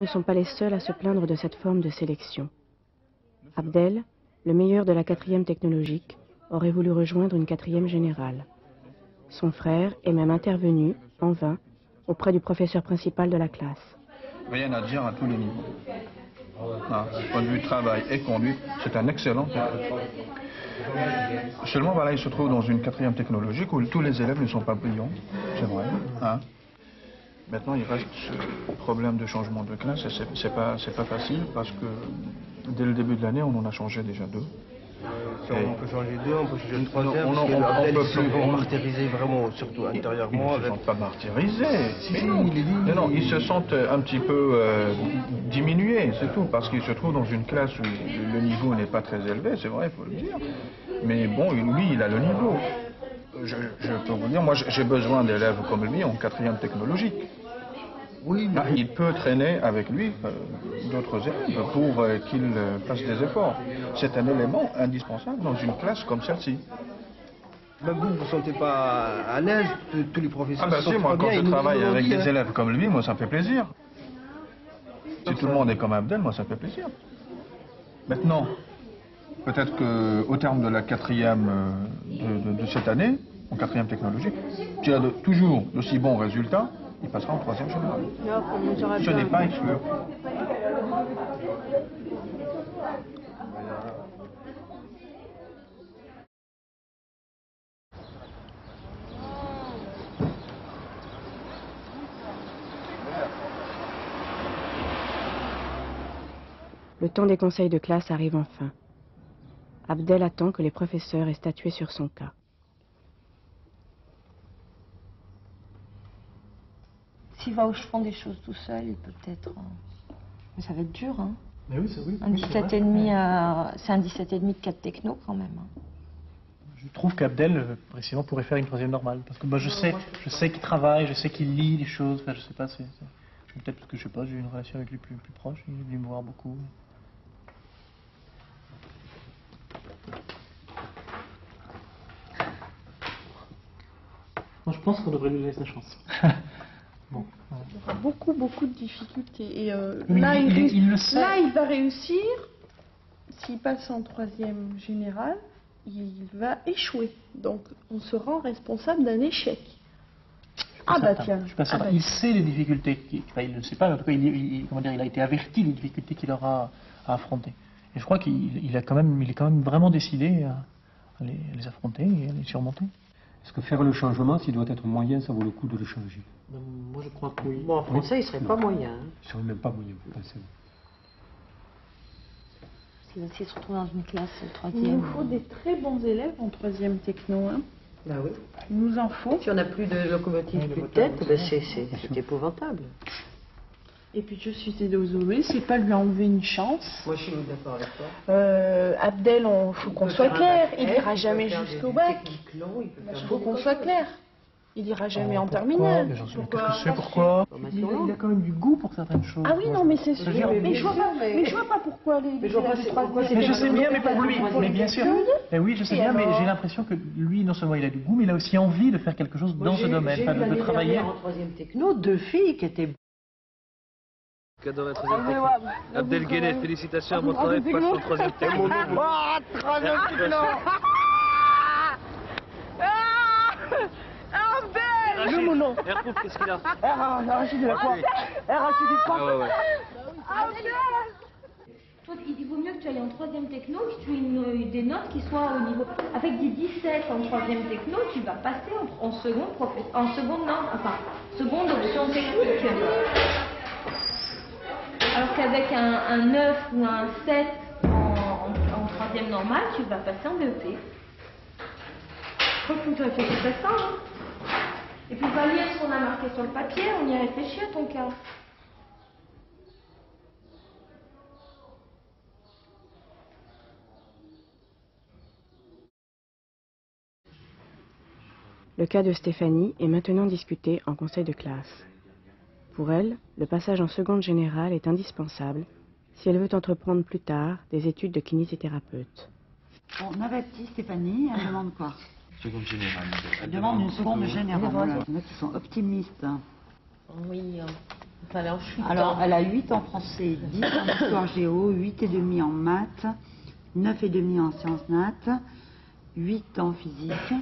ne sont pas les seuls à se plaindre de cette forme de sélection. Abdel, le meilleur de la 4e technologique, aurait voulu rejoindre une 4e générale. Son frère est même intervenu, en vain, auprès du professeur principal de la classe. Rien à dire à tous les niveaux. Du point de vue travail et conduite, c'est un excellent technique. Seulement, voilà, il se trouve dans une 4e technologique où tous les élèves ne sont pas brillants, c'est vrai. Maintenant, il reste ce problème de changement de classe et c'est pas facile parce que dès le début de l'année, on en a changé déjà 2. On peut changer 2, on peut changer le 3e, on peut plus martyriser vraiment, surtout intérieurement. Ils ne se sentent pas martyrisés. Non, ils se sentent un petit peu diminués, c'est tout, parce qu'ils se trouvent dans une classe où le niveau n'est pas très élevé, c'est vrai, il faut le dire. Mais bon, lui, il a le niveau. Je peux vous dire, moi j'ai besoin d'élèves comme lui en 4e technologique. Oui, mais il peut traîner avec lui d'autres élèves pour qu'ils fassent des efforts. C'est un élément indispensable dans une classe comme celle-ci. Vous ne vous sentez pas à l'aise, tous les professeurs? Ah bah si, moi quand je travaille avec des élèves comme lui, moi ça me fait plaisir. Si tout le monde est comme Abdel, moi ça me fait plaisir. Maintenant, peut-être qu'au terme de la 4e de cette année, en 4e technologique, s'il a toujours d'aussi bons résultats, il passera en 3e général. Ce n'est pas exclu. Le temps des conseils de classe arrive enfin. Abdel attend que les professeurs aient statué sur son cas. S'il va au fond des choses tout seul, il peut peut-être... Mais ça va être dur, hein. Mais oui, c'est oui. Un 17,5, c'est un 17,5 de 4 techno quand même. Hein. Je trouve qu'Abdel, précisément, pourrait faire une 3e normale. Parce que moi, je sais qu'il travaille, je sais qu'il lit les choses. Enfin, je sais pas, peut-être parce que je sais pas, j'ai une relation avec lui plus proche. Il est venu me voir beaucoup. Moi, je pense qu'on devrait lui laisser sa chance. Bon. Il y aura beaucoup de difficultés. Et oui, là, il le sait. Là, il va réussir. S'il passe en 3e général, il va échouer. Donc, on se rend responsable d'un échec. Ah bah tiens. Je suis pas certain. Il sait les difficultés. Enfin, il ne sait pas, mais en tout cas, il a été averti des difficultés qu'il aura à affronter. Et je crois qu'il est quand même vraiment décidé à les affronter et à les surmonter. Est-ce que faire le changement, s'il doit être moyen, ça vaut le coup de le changer? Moi, je crois que oui. Bon, en français, il ne serait pas moyen. Il ne serait même pas moyen, vous pensez? S'il se retrouve dans une classe 3e... Il nous faut des très bons élèves en 3e techno. Hein. Bah oui. Il nous en faut. Si on n'a plus de locomotive, plus de tête, ben c'est épouvantable. Et puis je suis désolée, c'est pas lui enlever une chance. Moi je suis d'accord avec toi. Abdel, il faut qu'on soit clair, il ira jamais jusqu'au bac. Il faut qu'on soit clair. Il ira jamais en terminale. Pourquoi? Il a quand même du goût pour certaines choses. Ah oui, non, mais c'est sûr. Mais je vois pas pourquoi les Mais je sais bien, mais pour lui. Mais bien sûr. Mais oui, je sais bien, mais j'ai l'impression que lui, non seulement il a du goût, mais il a aussi envie de faire quelque chose dans ce domaine, de travailler. En 3e techno, 2 filles qui étaient... Cadeau à la 3e techno. Abdel Guenet, félicitations, mon travail passe en 3e techno. Ah, 3e techno. Le moulon. Erpouf, qu'est-ce qu'il a? Rachid, il a quoi? Rachid, il quoi? Il vaut mieux que tu ailles en 3e techno, que tu aies des notes qui soient au niveau... Avec des 17 en 3e techno, tu vas passer en seconde option technique. Alors qu'avec un 9 ou un 7 en 3e normale, tu vas passer en BEP. Faut que tu réfléchisses à ça. Hein. Et puis va lire ce qu'on a marqué sur le papier, on y réfléchit à ton cas. Le cas de Stéphanie est maintenant discuté en conseil de classe. Pour elle, le passage en 2e générale est indispensable si elle veut entreprendre plus tard des études de kinésithérapeute. On avertit Stéphanie, elle demande quoi? 2e générale. Elle demande une 2e générale. Voilà. Il y en a qui sont optimistes. Oui, Alors, Alors, elle a 8 en français, 10 en histoire géo, 8,5 en maths, 9,5 en sciences nat, 8 en physique,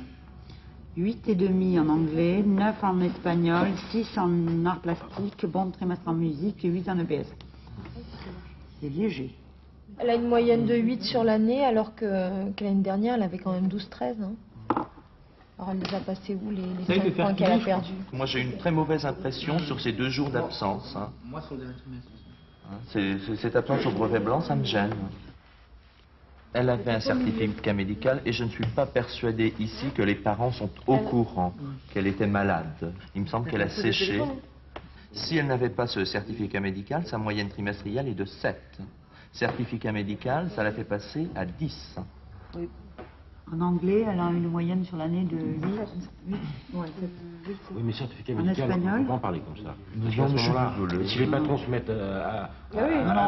8,5 en anglais, 9 en espagnol, 6 en art plastique, bon trimestre en musique et 8 en EPS. C'est léger. Elle a une moyenne de 8 sur l'année, alors que l'année dernière, elle avait quand même 12-13. Hein. Alors elle les a passés où, les 5 points qu'elle a perdus? Moi, j'ai une très mauvaise impression sur ces 2 jours d'absence. Hein. Moi, sur le dernier trimestre. Cette absence au brevet blanc, ça me gêne. Elle avait un certificat médical et je ne suis pas persuadé ici que les parents sont au courant qu'elle était malade. Il me semble qu'elle a séché. Si elle n'avait pas ce certificat médical, sa moyenne trimestrielle est de 7. Certificat médical, ça la fait passer à 10. Oui. En anglais, elle a une moyenne sur l'année de 8. Oui, mais certificat En médical, on espagnol ne peut pas en parler comme ça. Parce qu'à ce moment-là, si les patrons se mettent à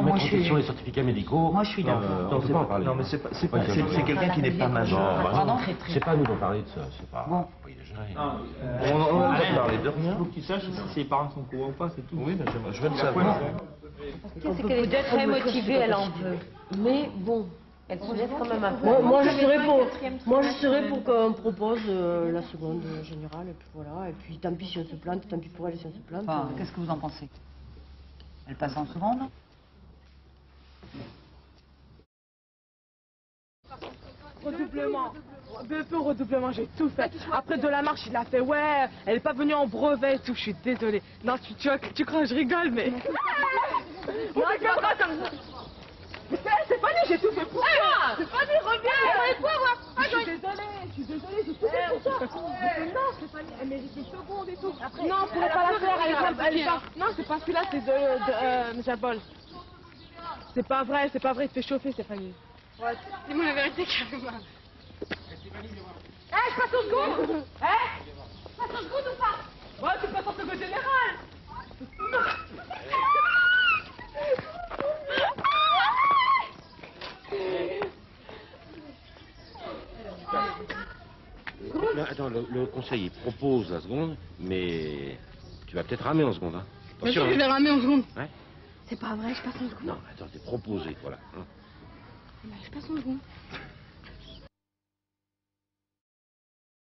mettre en question les certificats médicaux, moi je suis d'accord. on ne peut pas en parler. Non, mais c'est quelqu'un qui n'est pas majeur. C'est pas à nous d'en parler de ça. C'est pas. Bon. On va parler de rien. Il faut que tu saches si les parents sont courants ou pas, c'est tout. Oui, mais je veux le savoir. C'est qu'elle est très motivée, elle en veut. Mais bon, elle se laisse quand même un peu. Moi je serais pour qu'on propose la seconde générale, et puis voilà. Et puis tant pis si on se plante, tant pis pour elle si on se plante. Enfin, qu'est-ce que vous en pensez? Elle passe en seconde? Redoublement. BEP redoublement, j'ai tout fait. Après de la marche, il a fait ouais, elle est pas venue en brevet et tout, je suis désolée. Non, tu crois que je rigole, mais... On rigole pas comme ça. Mais c'est pas lui, j'ai tout fait pour toi. C'est pas lui, reviens. Je suis désolée, j'ai tout fait pour toi. Non, c'est pas lui, elle mérite une seconde et tout. Non, je pourrais pas la faire, elle est pas... Non, c'est pas celui-là, c'est de Jabol. C'est pas vrai, il te fait chauffer, Stéphanie. Ouais, dis-moi la vérité, carrément. Je passe au second. Je passe au second ou pas? Ouais, tu passes en second général. Là, attends, le conseiller propose la seconde, mais tu vas peut-être ramer en seconde. Hein. Bien sûr, je vais ramer en seconde. Ouais. C'est pas vrai, je passe en seconde. Non, attends, c'est proposé, voilà. Hein. Je passe en seconde.